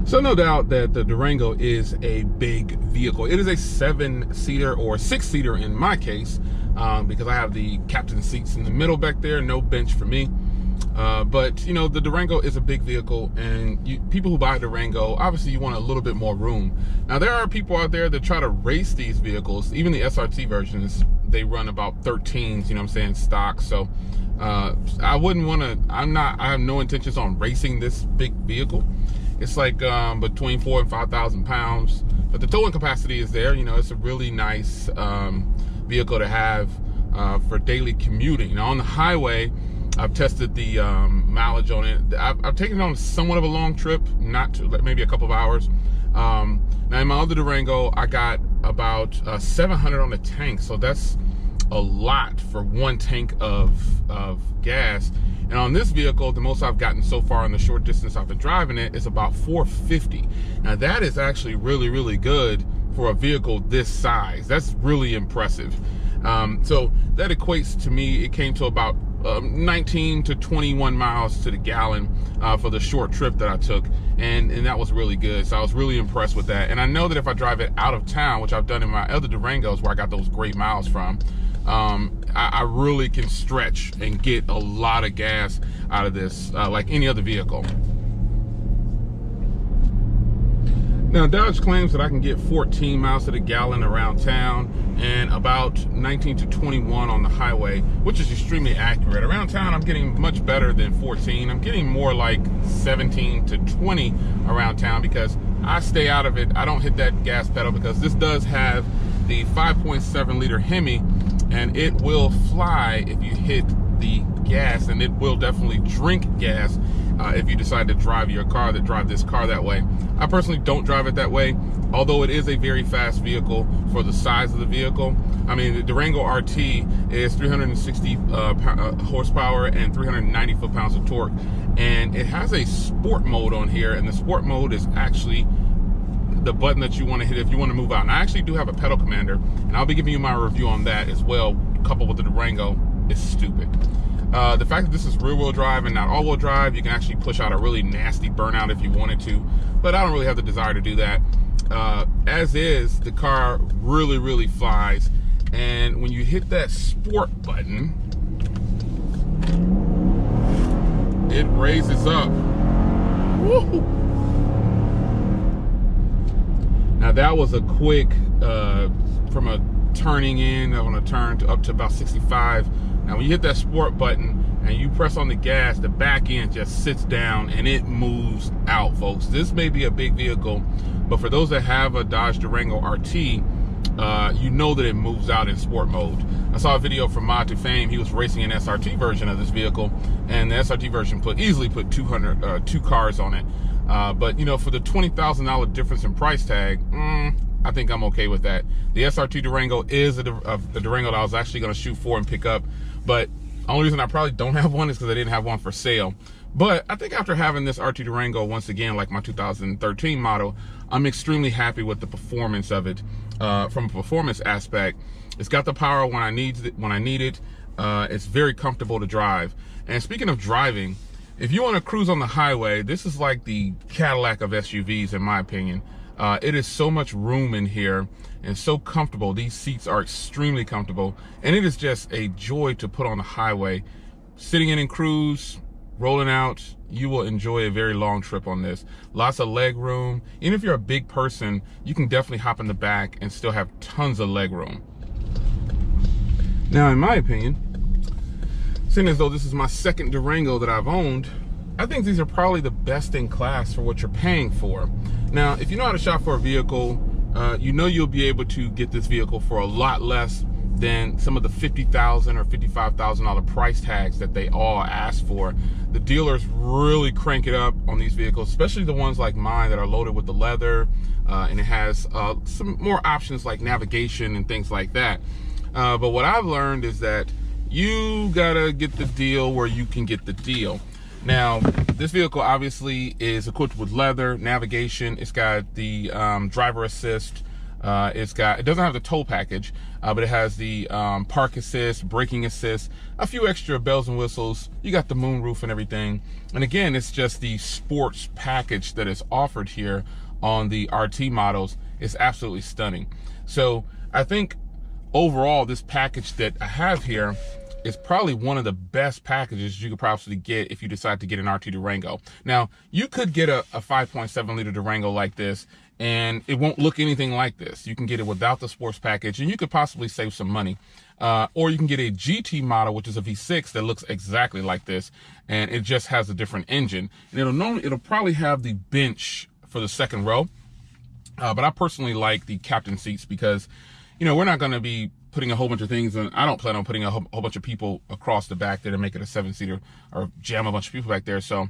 So no doubt that the Durango is a big vehicle. It is a 7-seater or 6-seater in my case, because I have the captain seats in the middle back there, no bench for me. But you know, the Durango is a big vehicle, and people who buy a Durango, obviously you want a little bit more room. Now there are people out there that try to race these vehicles. Even the SRT versions, they run about 13s, you know what I'm saying, stock. So I wouldn't want to, I have no intentions on racing this big vehicle. It's like between 4,000 and 5,000 pounds, but the towing capacity is there. You know, it's a really nice vehicle to have for daily commuting. Now on the highway, I've tested the mileage on it. I've taken it on somewhat of a long trip, not to, maybe a couple of hours. Now in my other Durango, I got about 700 on the tank, so that's a lot for one tank of gas. And on this vehicle, the most I've gotten so far in the short distance I've been driving it is about 450. Now that is actually really, really good for a vehicle this size. That's really impressive. So that equates to me, it came to about 19 to 21 miles to the gallon for the short trip that I took, and that was really good. So I was really impressed with that. And I know that if I drive it out of town, which I've done in my other Durangos where I got those great miles from, I really can stretch and get a lot of gas out of this, like any other vehicle. Now Dodge claims that I can get 14 miles to the gallon around town and about 19 to 21 on the highway, which is extremely accurate. Around town, I'm getting much better than 14. I'm getting more like 17 to 20 around town because I stay out of it. I don't hit that gas pedal because this does have the 5.7 liter Hemi, and it will fly if you hit the gas, and it will definitely drink gas if you decide to drive this car that way. I personally don't drive it that way, although it is a very fast vehicle for the size of the vehicle. I mean, the Durango RT is 360 horsepower and 390 foot-pounds of torque, and it has a sport mode on here, and the sport mode is actually the button that you want to hit if you want to move out. And I actually do have a pedal commander, and I'll be giving you my review on that as well, coupled with the Durango. Is stupid. The fact that this is rear-wheel drive and not all-wheel drive, you can actually push out a really nasty burnout if you wanted to, but I don't really have the desire to do that. As is, the car really, really flies, and when you hit that sport button, it raises up. Woo! Now that was a quick, from a turning in on a turn to up to about 65. Now when you hit that sport button and you press on the gas, the back end just sits down and it moves out, folks. This may be a big vehicle, but for those that have a Dodge Durango RT, you know that it moves out in sport mode. I saw a video from Mod to Fame. He was racing an SRT version of this vehicle, and the SRT version easily put 2 cars on it. But you know, for the $20,000 difference in price tag, I think I'm okay with that. The SRT Durango is the Durango that I was actually going to shoot for and pick up, but the only reason I probably don't have one is because I didn't have one for sale. But I think after having this RT Durango, once again, like my 2013 model, I'm extremely happy with the performance of it. From a performance aspect, it's got the power when I need it. It's very comfortable to drive. And speaking of driving, if you want to cruise on the highway, this is like the Cadillac of SUVs, in my opinion. It is so much room in here and so comfortable. These seats are extremely comfortable, and it is just a joy to put on the highway. Sitting in cruise, rolling out, you will enjoy a very long trip on this. Lots of leg room. Even if you're a big person, you can definitely hop in the back and still have tons of leg room. Now, in my opinion, seeing as though this is my second Durango that I've owned, I think these are probably the best in class for what you're paying for. Now, if you know how to shop for a vehicle, you know you'll be able to get this vehicle for a lot less than some of the $50,000 or $55,000 price tags that they all ask for. The dealers really crank it up on these vehicles, especially the ones like mine that are loaded with the leather, and it has some more options like navigation and things like that. But what I've learned is that you gotta get the deal where you can get the deal. Now, this vehicle obviously is equipped with leather, navigation. It's got the driver assist. It doesn't have the tow package, but it has the park assist, braking assist, a few extra bells and whistles. You got the moonroof and everything. And again, it's just the sports package that is offered here on the RT models. Is absolutely stunning. So I think overall, this package that I have here is probably one of the best packages you could possibly get if you decide to get an RT Durango. Now, you could get a 5.7 liter Durango like this, and it won't look anything like this. You can get it without the sports package, and you could possibly save some money. Or you can get a GT model, which is a V6 that looks exactly like this, and it just has a different engine. And it'll probably have the bench for the second row. But I personally like the captain seats because, you know, we're not going to be putting a whole bunch of things, and I don't plan on putting a whole bunch of people across the back there to make it a 7-seater or jam a bunch of people back there. So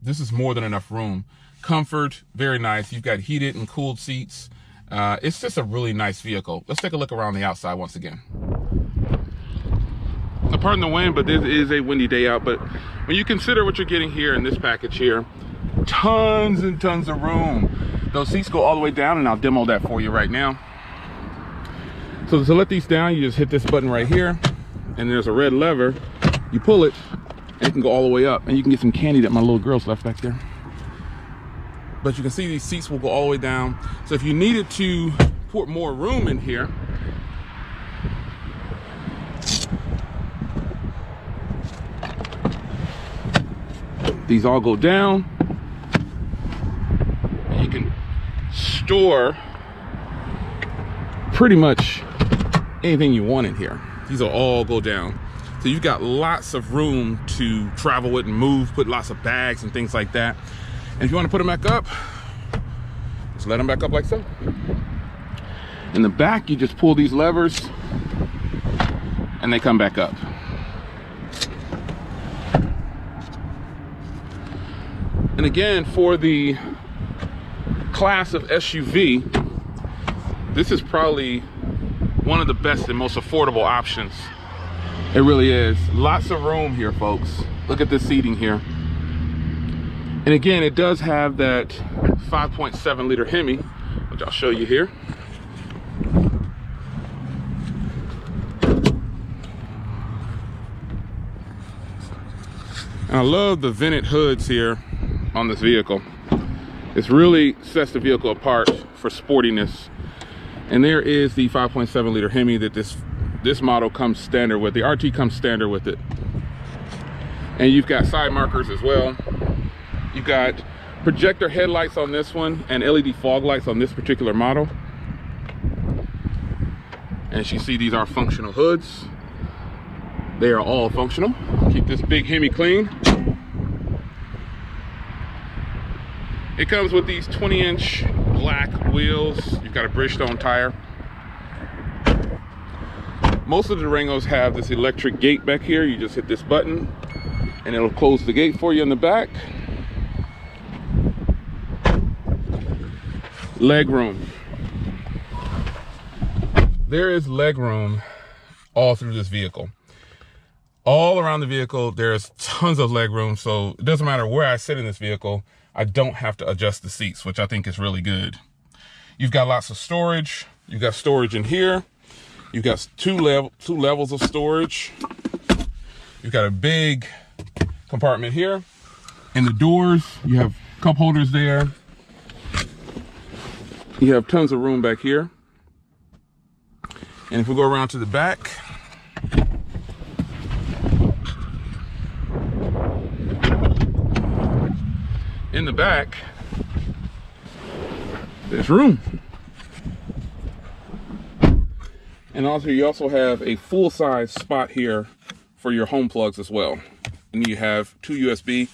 this is more than enough room. Comfort, very nice. You've got heated and cooled seats. It's just a really nice vehicle. Let's take a look around the outside once again. Now, pardon the wind, but this is a windy day out. But when you consider what you're getting here in this package here, tons and tons of room. Those seats go all the way down, and I'll demo that for you right now. So to let these down, you just hit this button right here, and there's a red lever. You pull it, and it can go all the way up, and you can get some candy that my little girl's left back there. But you can see these seats will go all the way down. So if you needed to put more room in here, these all go down, and you can store pretty much anything you want in here. These will all go down. So you've got lots of room to travel with and move, put lots of bags and things like that. And if you want to put them back up, just let them back up like so. In the back, you just pull these levers and they come back up. And again, for the class of SUV, this is probably one of the best and most affordable options. It really is. Lots of room here, folks. Look at this seating here. And again, it does have that 5.7 liter Hemi, which I'll show you here. And I love the vented hoods here on this vehicle. This really sets the vehicle apart for sportiness. And there is the 5.7 liter Hemi that this model comes standard with. The RT comes standard with it. And you've got side markers as well. You've got projector headlights on this one and LED fog lights on this particular model. And as you see, these are functional hoods. They are all functional. Keep this big Hemi clean. It comes with these 20-inch black wheels. You've got a Bridgestone tire. Most of the Durangos have this electric gate back here. You just hit this button and it'll close the gate for you in the back. Legroom. There is legroom all through this vehicle. All around the vehicle, there's tons of legroom, so it doesn't matter where I sit in this vehicle, I don't have to adjust the seats, which I think is really good. You've got lots of storage. You've got storage in here. You've got two levels of storage. You've got a big compartment here. In the doors, you have cup holders there. You have tons of room back here. And if we go around to the back, in the back, there's room. And also, you also have a full-size spot here for your home plugs as well. And you have 2 USB.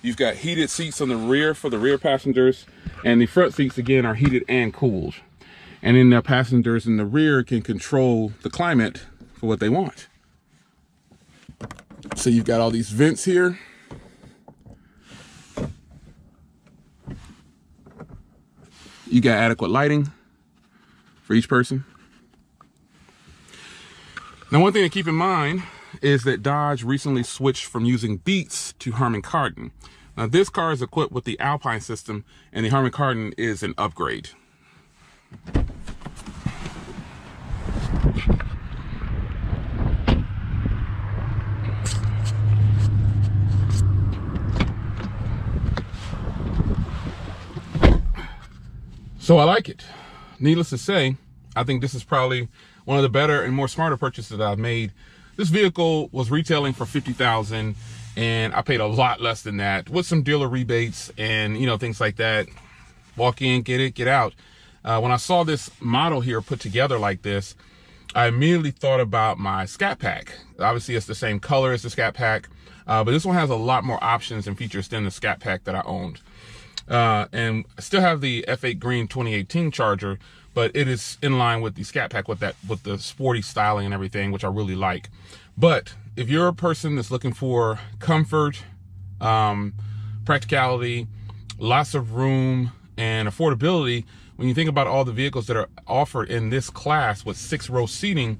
You've got heated seats on the rear for the rear passengers, and the front seats again are heated and cooled. And then the passengers in the rear can control the climate for what they want. So you've got all these vents here. You got adequate lighting for each person. Now, one thing to keep in mind is that Dodge recently switched from using Beats to Harman Kardon. Now, this car is equipped with the Alpine system, and the Harman Kardon is an upgrade. So I like it. Needless to say, I think this is probably one of the better and more smarter purchases that I've made. This vehicle was retailing for $50,000 and I paid a lot less than that with some dealer rebates and, you know, things like that. Walk in, get it, get out. When I saw this model here put together like this, I immediately thought about my Scat Pack. Obviously it's the same color as the Scat Pack, but this one has a lot more options and features than the Scat Pack that I owned. And I still have the F8 Green 2018 Charger, but it is in line with the Scat Pack with the sporty styling and everything, which I really like. But if you're a person that's looking for comfort, practicality, lots of room, and affordability, when you think about all the vehicles that are offered in this class with 6-row seating,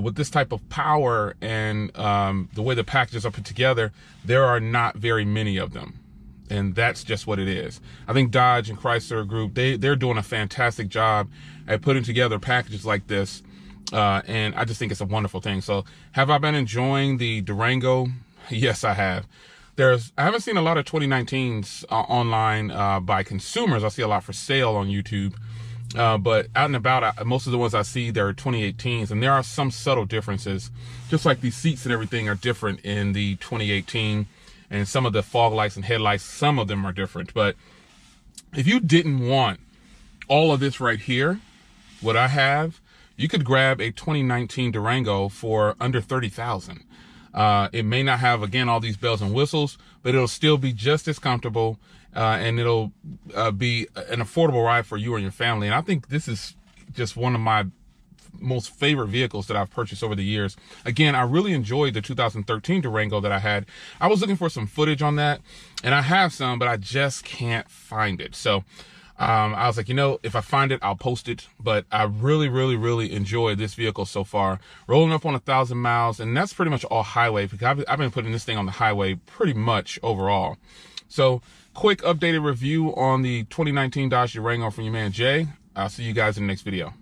with this type of power and the way the packages are put together, there are not very many of them. And that's just what it is. I think Dodge and Chrysler Group, they're doing a fantastic job at putting together packages like this. And I just think it's a wonderful thing. So have I been enjoying the Durango? Yes, I have. I haven't seen a lot of 2019s online by consumers. I see a lot for sale on YouTube. But out and about, most of the ones I see, they're 2018s. And there are some subtle differences. Just like these seats and everything are different in the 2018. And some of the fog lights and headlights, some of them are different. But if you didn't want all of this right here, what I have, you could grab a 2019 Durango for under $30,000. It may not have, again, all these bells and whistles, but it'll still be just as comfortable, and it'll be an affordable ride for you and your family. And I think this is just one of my most favorite vehicles that I've purchased over the years. Again, I really enjoyed the 2013 Durango that I had. I was looking for some footage on that, and I have some, but I just can't find it. So I was like, you know, if I find it, I'll post it. But I really, really, really enjoyed this vehicle so far. Rolling up on 1,000 miles, and that's pretty much all highway, because I've been putting this thing on the highway pretty much overall. So quick updated review on the 2019 Dodge Durango from your man Jay. I'll see you guys in the next video.